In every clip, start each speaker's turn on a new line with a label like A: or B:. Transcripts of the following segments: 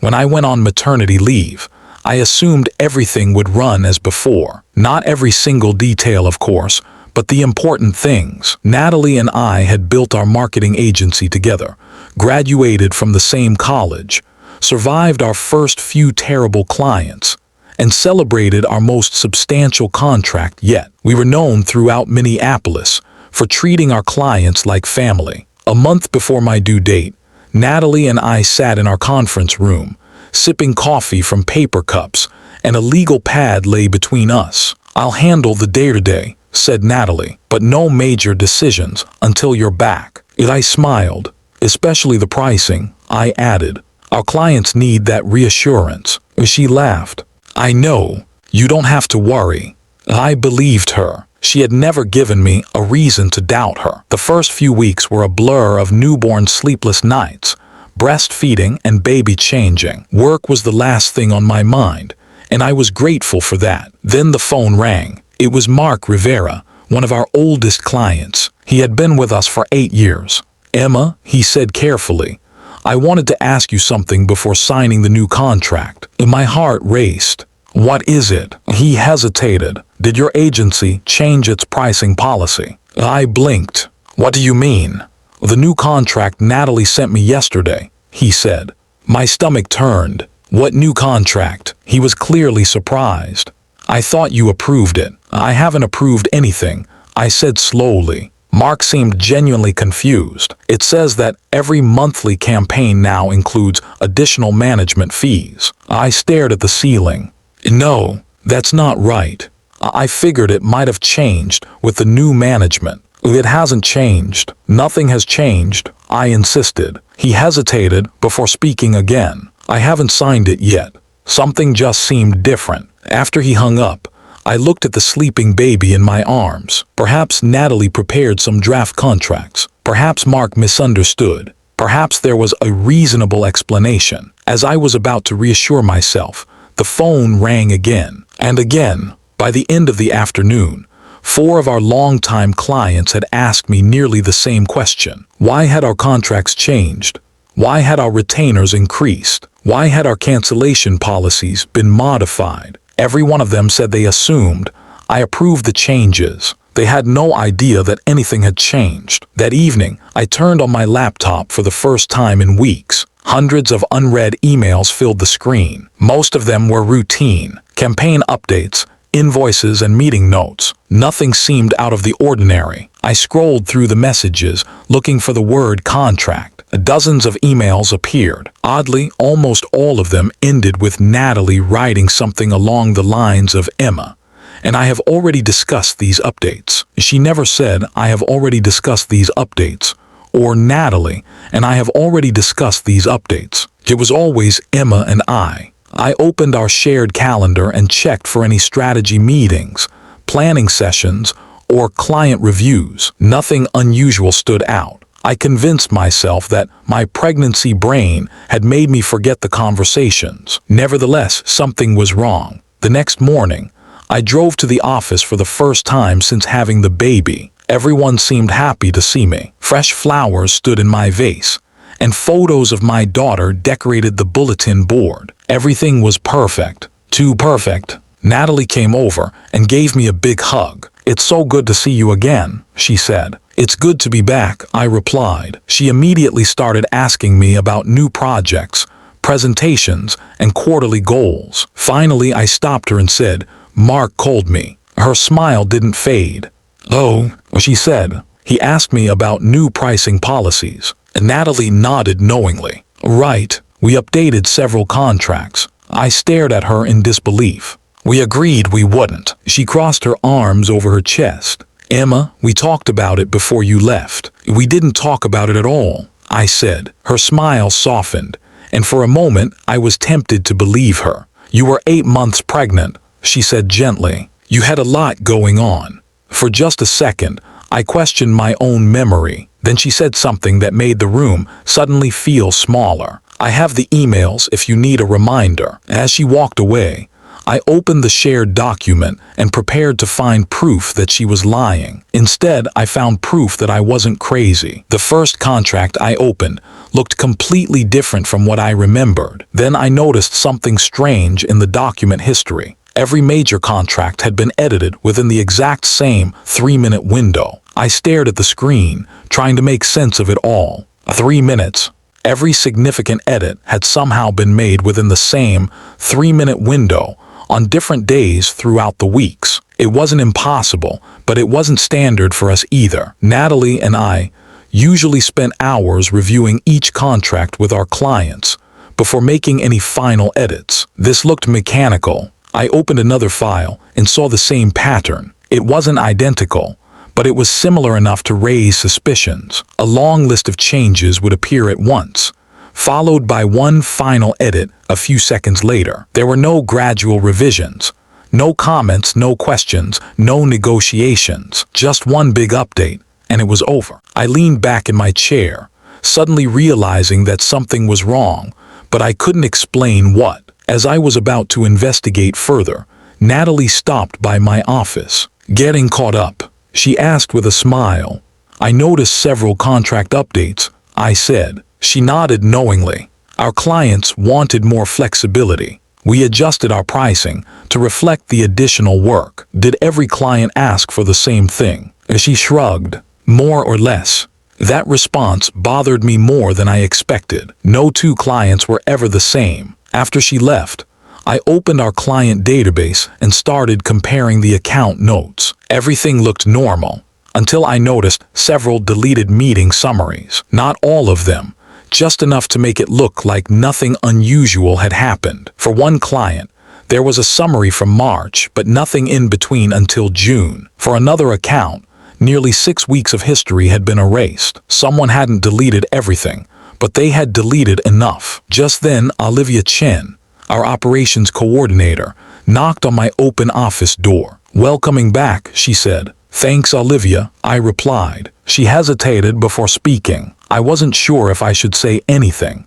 A: When I went on maternity leave, I assumed everything would run as before. Not every single detail, of course, but the important things. Natalie and I had built our marketing agency together, graduated from the same college, survived our first few terrible clients, and celebrated our most substantial contract yet. We were known throughout Minneapolis for treating our clients like family. A month before my due date, Natalie and I sat in our conference room, sipping coffee from paper cups, and a legal pad lay between us. "I'll handle the day-to-day," said Natalie, "but no major decisions until you're back." I smiled. "Especially the pricing," I added. "Our clients need that reassurance." She laughed. "I know. You don't have to worry." I believed her. She had never given me a reason to doubt her. The first few weeks were a blur of newborn sleepless nights, breastfeeding and baby changing. Work was the last thing on my mind, and I was grateful for that. Then the phone rang. It was Mark Rivera, one of our oldest clients. He had been with us for 8 years. "Emma," he said carefully, "I wanted to ask you something before signing the new contract." My heart raced. "What is it?" He hesitated. "Did your agency change its pricing policy?" I blinked. "What do you mean?" "The new contract Natalie sent me yesterday," he said. My stomach turned. "What new contract?" He was clearly surprised. "I thought you approved it." "I haven't approved anything," I said slowly. Mark seemed genuinely confused. "It says that every monthly campaign now includes additional management fees." I stared at the ceiling. "No, that's not right. I figured it might have changed with the new management." "It hasn't changed. Nothing has changed," I insisted. He hesitated before speaking again. "I haven't signed it yet." Something just seemed different. After he hung up, I looked at the sleeping baby in my arms. Perhaps Natalie prepared some draft contracts. Perhaps Mark misunderstood. Perhaps there was a reasonable explanation. As I was about to reassure myself, the phone rang again and again. By the end of the afternoon, 4 of our longtime clients had asked me nearly the same question. Why had our contracts changed? Why had our retainers increased? Why had our cancellation policies been modified? Every one of them said they assumed I approved the changes. They had no idea that anything had changed. That evening, I turned on my laptop for the first time in weeks. Hundreds of unread emails filled the screen. Most of them were routine, campaign updates, invoices, and meeting notes. Nothing seemed out of the ordinary. I scrolled through the messages, looking for the word contract. Dozens of emails appeared. Oddly, almost all of them ended with Natalie writing something along the lines of "Emma, and I have already discussed these updates." She never said, "I have already discussed these updates," or "Natalie, and I have already discussed these updates." It was always Emma and I. I opened our shared calendar and checked for any strategy meetings, planning sessions, or client reviews. Nothing unusual stood out. I convinced myself that my pregnancy brain had made me forget the conversations. Nevertheless, something was wrong. The next morning, I drove to the office for the first time since having the baby. Everyone seemed happy to see me. Fresh flowers stood in my vase, and photos of my daughter decorated the bulletin board. Everything was perfect. Too perfect. Natalie came over and gave me a big hug. "It's so good to see you again," she said. "It's good to be back," I replied. She immediately started asking me about new projects, presentations, and quarterly goals. Finally, I stopped her and said, "Mark called me." Her smile didn't fade. "Oh," she said. "He asked me about new pricing policies." Natalie nodded knowingly. "Right. We updated several contracts." I stared at her in disbelief. "We agreed we wouldn't." She crossed her arms over her chest. "Emma, we talked about it before you left." "We didn't talk about it at all," I said. Her smile softened, and for a moment I was tempted to believe her. "You were 8 months pregnant," she said gently. "You had a lot going on." For just a second, I questioned my own memory. Then she said something that made the room suddenly feel smaller. "I have the emails if you need a reminder." As she walked away, I opened the shared document and prepared to find proof that she was lying. Instead, I found proof that I wasn't crazy. The first contract I opened looked completely different from what I remembered. Then I noticed something strange in the document history. Every major contract had been edited within the exact same 3-minute window. I stared at the screen, trying to make sense of it all. 3 minutes. Every significant edit had somehow been made within the same 3-minute window on different days throughout the weeks. It wasn't impossible, but it wasn't standard for us either. Natalie and I usually spent hours reviewing each contract with our clients before making any final edits. This looked mechanical. I opened another file and saw the same pattern. It wasn't identical, but it was similar enough to raise suspicions. A long list of changes would appear at once, followed by one final edit a few seconds later. There were no gradual revisions, no comments, no questions, no negotiations, just one big update, and it was over. I leaned back in my chair, suddenly realizing that something was wrong, but I couldn't explain what. As I was about to investigate further, Natalie stopped by my office. "Getting caught up?" she asked with a smile. "I noticed several contract updates," I said. She nodded knowingly. "Our clients wanted more flexibility. We adjusted our pricing to reflect the additional work." "Did every client ask for the same thing?" She shrugged. "More or less." That response bothered me more than I expected. No two clients were ever the same. After she left, I opened our client database and started comparing the account notes. Everything looked normal, until I noticed several deleted meeting summaries. Not all of them, just enough to make it look like nothing unusual had happened. For one client, there was a summary from March, but nothing in between until June. For another account, nearly 6 weeks of history had been erased. Someone hadn't deleted everything, but they had deleted enough. Just then, Olivia Chen, our operations coordinator, knocked on my open office door. "Welcoming back," she said. "Thanks, Olivia," I replied. She hesitated before speaking. I wasn't sure if I should say anything.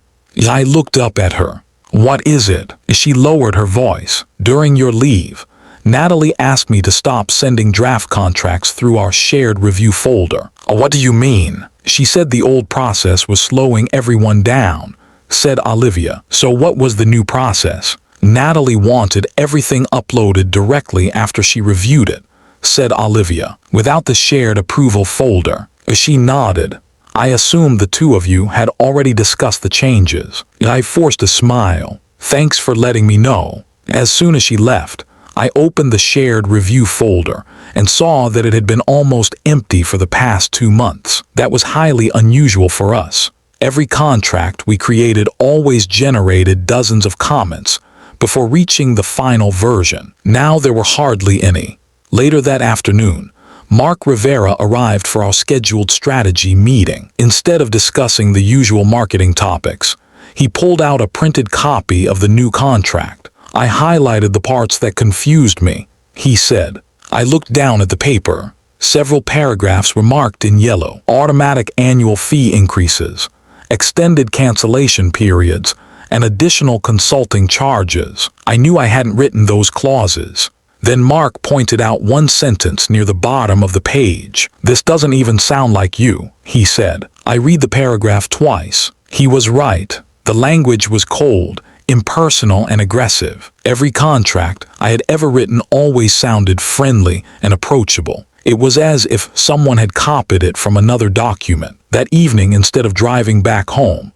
A: I looked up at her. "What is it?" She lowered her voice. "During your leave, Natalie asked me to stop sending draft contracts through our shared review folder." "What do you mean?" "She said the old process was slowing everyone down," said Olivia. "So what was the new process?" "Natalie wanted everything uploaded directly after she reviewed it," said Olivia, "without the shared approval folder." She nodded. "I assumed the two of you had already discussed the changes." I forced a smile. "Thanks for letting me know." As soon as she left, I opened the shared review folder and saw that it had been almost empty for the past 2 months. That was highly unusual for us. Every contract we created always generated dozens of comments before reaching the final version. Now there were hardly any. Later that afternoon, Mark Rivera arrived for our scheduled strategy meeting. Instead of discussing the usual marketing topics, he pulled out a printed copy of the new contract. "I highlighted the parts that confused me," he said. I looked down at the paper. Several paragraphs were marked in yellow. Automatic annual fee increases, extended cancellation periods, and additional consulting charges. I knew I hadn't written those clauses. Then Mark pointed out one sentence near the bottom of the page. "This doesn't even sound like you," he said. I read the paragraph twice. He was right. The language was cold, impersonal, and aggressive. Every contract I had ever written always sounded friendly and approachable. It was as if someone had copied it from another document. That evening, instead of driving back home,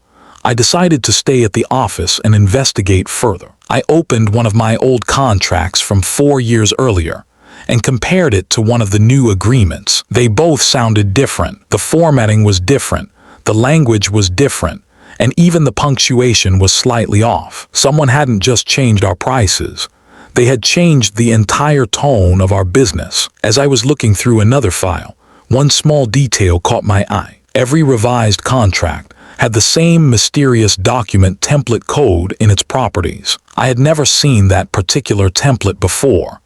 A: I decided to stay at the office and investigate further. I opened one of my old contracts from 4 years earlier and compared it to one of the new agreements. They both sounded different. The formatting was different, the language was different, and even the punctuation was slightly off. Someone hadn't just changed our prices. They had changed the entire tone of our business. As I was looking through another file, one small detail caught my eye. Every revised contract had the same mysterious document template code in its properties. I had never seen that particular template before,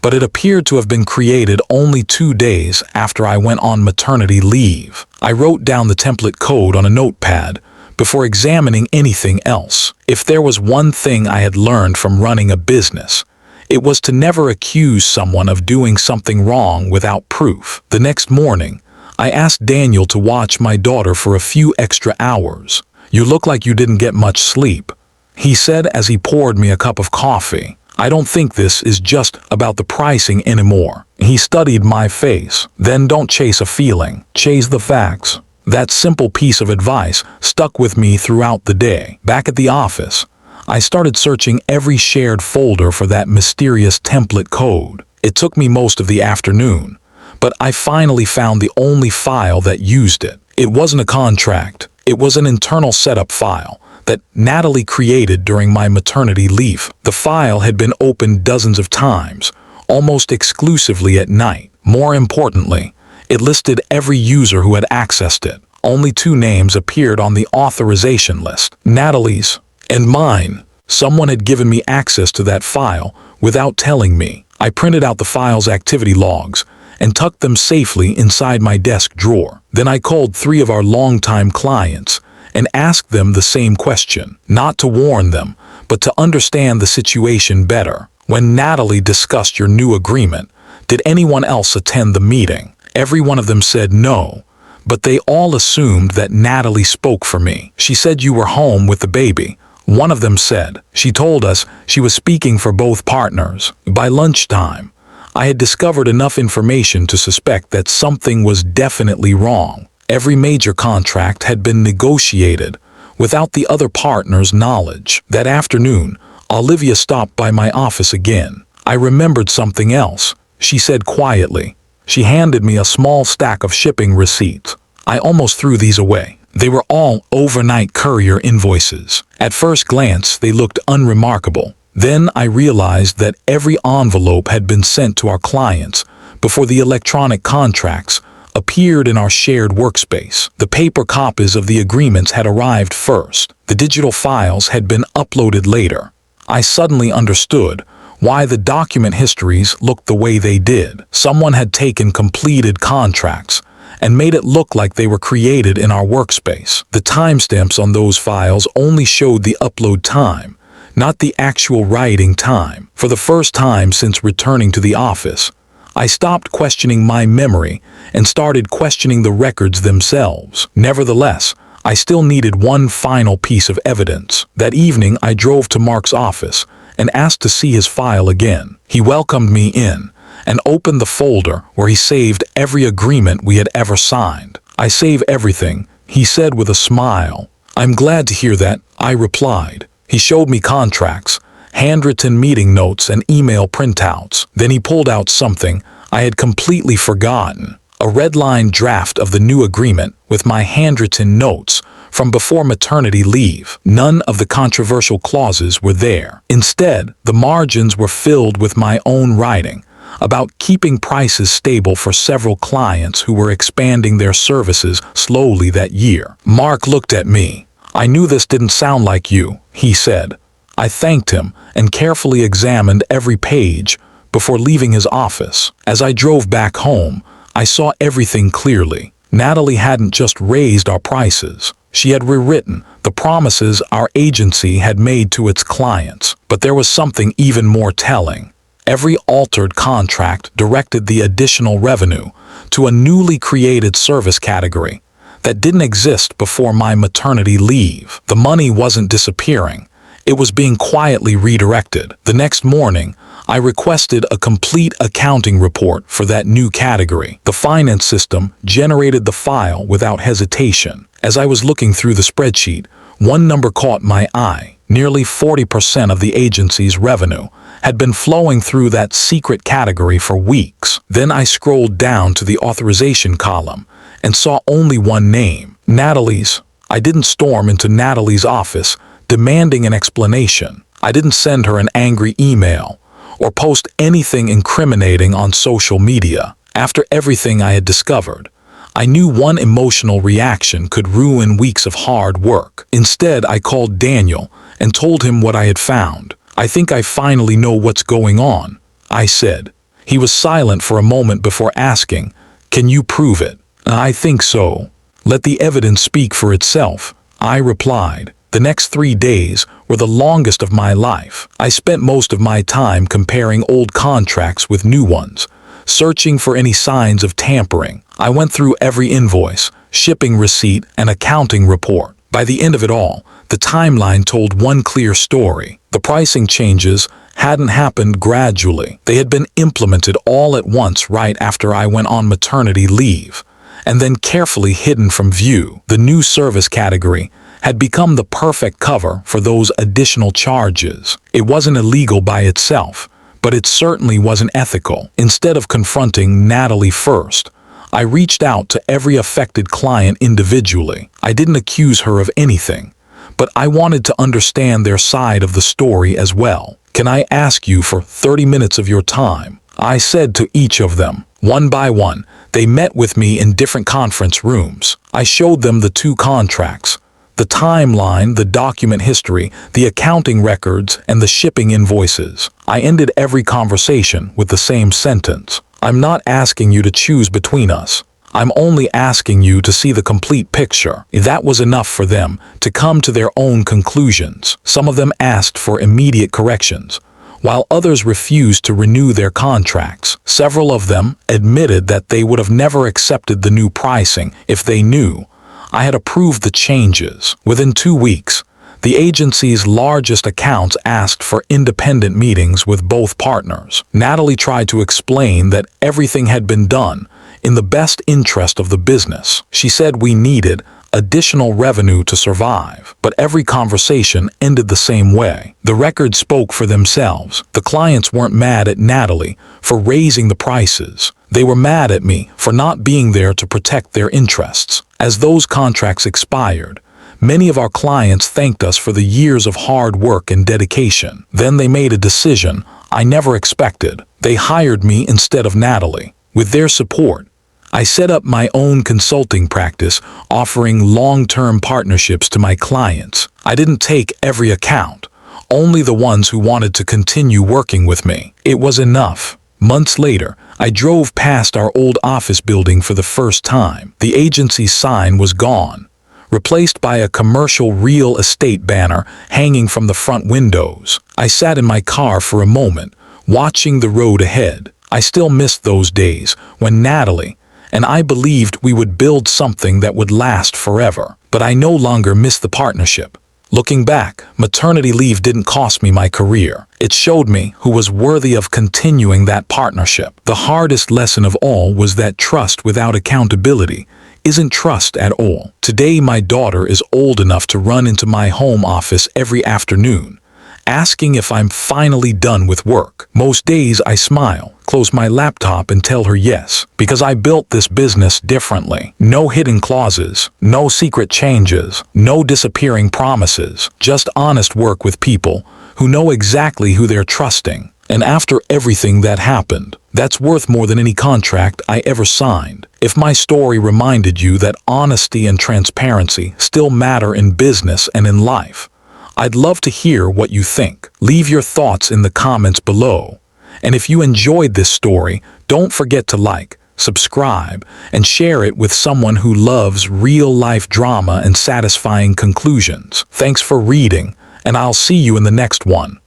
A: but it appeared to have been created only 2 days after I went on maternity leave. I wrote down the template code on a notepad before examining anything else. If there was one thing I had learned from running a business, It was to never accuse someone of doing something wrong without proof. The next morning, I asked Daniel to watch my daughter for a few extra hours. "You look like you didn't get much sleep," he said as he poured me a cup of coffee. "I don't think this is just about the pricing anymore." He studied my face. "Then don't chase a feeling, chase the facts." That simple piece of advice stuck with me throughout the day. Back at the office, I started searching every shared folder for that mysterious template code. It took me most of the afternoon, but I finally found the only file that used it. It wasn't a contract. It was an internal setup file that Natalie created during my maternity leave. The file had been opened dozens of times, almost exclusively at night. More importantly, it listed every user who had accessed it. Only 2 names appeared on the authorization list: Natalie's and mine. Someone had given me access to that file without telling me. I printed out the file's activity logs and tucked them safely inside my desk drawer. Then I called 3 of our longtime clients and asked them the same question, not to warn them, but to understand the situation better. "When Natalie discussed your new agreement, did anyone else attend the meeting?" Every one of them said no, but they all assumed that Natalie spoke for me. "She said you were home with the baby," one of them said. "She told us she was speaking for both partners." By lunchtime, I had discovered enough information to suspect that something was definitely wrong. Every major contract had been negotiated without the other partner's knowledge. That afternoon, Olivia stopped by my office again. "I remembered something else," she said quietly. She handed me a small stack of shipping receipts. I almost threw these away. They were all overnight courier invoices. At first glance, they looked unremarkable. Then I realized that every envelope had been sent to our clients before the electronic contracts appeared in our shared workspace. The paper copies of the agreements had arrived first. The digital files had been uploaded later. I suddenly understood why the document histories looked the way they did. Someone had taken completed contracts and made it look like they were created in our workspace. The timestamps on those files only showed the upload time, not the actual writing time. For the first time since returning to the office, I stopped questioning my memory and started questioning the records themselves. Nevertheless, I still needed one final piece of evidence. That evening, I drove to Mark's office and asked to see his file again. He welcomed me in and opened the folder where he saved every agreement we had ever signed. "I save everything," he said with a smile. "I'm glad to hear that," I replied. He showed me contracts, handwritten meeting notes, and email printouts. Then he pulled out something I had completely forgotten: a red-line draft of the new agreement with my handwritten notes from before maternity leave. None of the controversial clauses were there. Instead, the margins were filled with my own writing about keeping prices stable for several clients who were expanding their services slowly that year. Mark looked at me. "I knew this didn't sound like you," he said. I thanked him and carefully examined every page before leaving his office. As I drove back home, I saw everything clearly. Natalie hadn't just raised our prices. She had rewritten the promises our agency had made to its clients. But there was something even more telling. Every altered contract directed the additional revenue to a newly created service category that didn't exist before my maternity leave. The money wasn't disappearing. It was being quietly redirected. The next morning, I requested a complete accounting report for that new category. The finance system generated the file without hesitation. As I was looking through the spreadsheet, one number caught my eye. Nearly 40% of the agency's revenue had been flowing through that secret category for weeks. Then I scrolled down to the authorization column and saw only one name: Natalie's. I didn't storm into Natalie's office demanding an explanation. I didn't send her an angry email or post anything incriminating on social media. After everything I had discovered, I knew one emotional reaction could ruin weeks of hard work. Instead, I called Daniel and told him what I had found. "I think I finally know what's going on," I said. He was silent for a moment before asking, "Can you prove it?" "I think so. Let the evidence speak for itself," I replied. The next 3 days were the longest of my life. I spent most of my time comparing old contracts with new ones, searching for any signs of tampering. I went through every invoice, shipping receipt, and accounting report. By the end of it all, the timeline told one clear story. The pricing changes hadn't happened gradually. They had been implemented all at once right after I went on maternity leave, and then carefully hidden from view. The new service category had become the perfect cover for those additional charges. It wasn't illegal by itself, but it certainly wasn't ethical. Instead of confronting Natalie first, I reached out to every affected client individually. I didn't accuse her of anything, but I wanted to understand their side of the story as well. "Can I ask you for 30 minutes of your time?" I said to each of them. One by one, they met with me in different conference rooms. I showed them the 2 contracts, the timeline, the document history, the accounting records, and the shipping invoices. I ended every conversation with the same sentence. "I'm not asking you to choose between us. I'm only asking you to see the complete picture." That was enough for them to come to their own conclusions. Some of them asked for immediate corrections, while others refused to renew their contracts. Several of them admitted that they would have never accepted the new pricing if they knew I had approved the changes. Within 2 weeks, the agency's largest accounts asked for independent meetings with both partners. Natalie tried to explain that everything had been done in the best interest of the business. She said we needed additional revenue to survive, but every conversation ended the same way. The records spoke for themselves. The clients weren't mad at Natalie for raising the prices. They were mad at me for not being there to protect their interests. As those contracts expired, many of our clients thanked us for the years of hard work and dedication. Then they made a decision I never expected. They hired me instead of Natalie. With their support, I set up my own consulting practice, offering long-term partnerships to my clients. I didn't take every account, only the ones who wanted to continue working with me. It was enough. Months later, I drove past our old office building for the first time. The agency's sign was gone, replaced by a commercial real estate banner hanging from the front windows. I sat in my car for a moment, watching the road ahead. I still missed those days when Natalie and I believed we would build something that would last forever. But I no longer miss the partnership. Looking back, maternity leave didn't cost me my career. It showed me who was worthy of continuing that partnership. The hardest lesson of all was that trust without accountability isn't trust at all. Today, my daughter is old enough to run into my home office every afternoon, asking if I'm finally done with work. Most days I smile, close my laptop and tell her yes, because I built this business differently. No hidden clauses, no secret changes, no disappearing promises, just honest work with people who know exactly who they're trusting. And after everything that happened, that's worth more than any contract I ever signed. If my story reminded you that honesty and transparency still matter in business and in life, I'd love to hear what you think. Leave your thoughts in the comments below. And if you enjoyed this story, don't forget to like, subscribe, and share it with someone who loves real-life drama and satisfying conclusions. Thanks for reading, and I'll see you in the next one.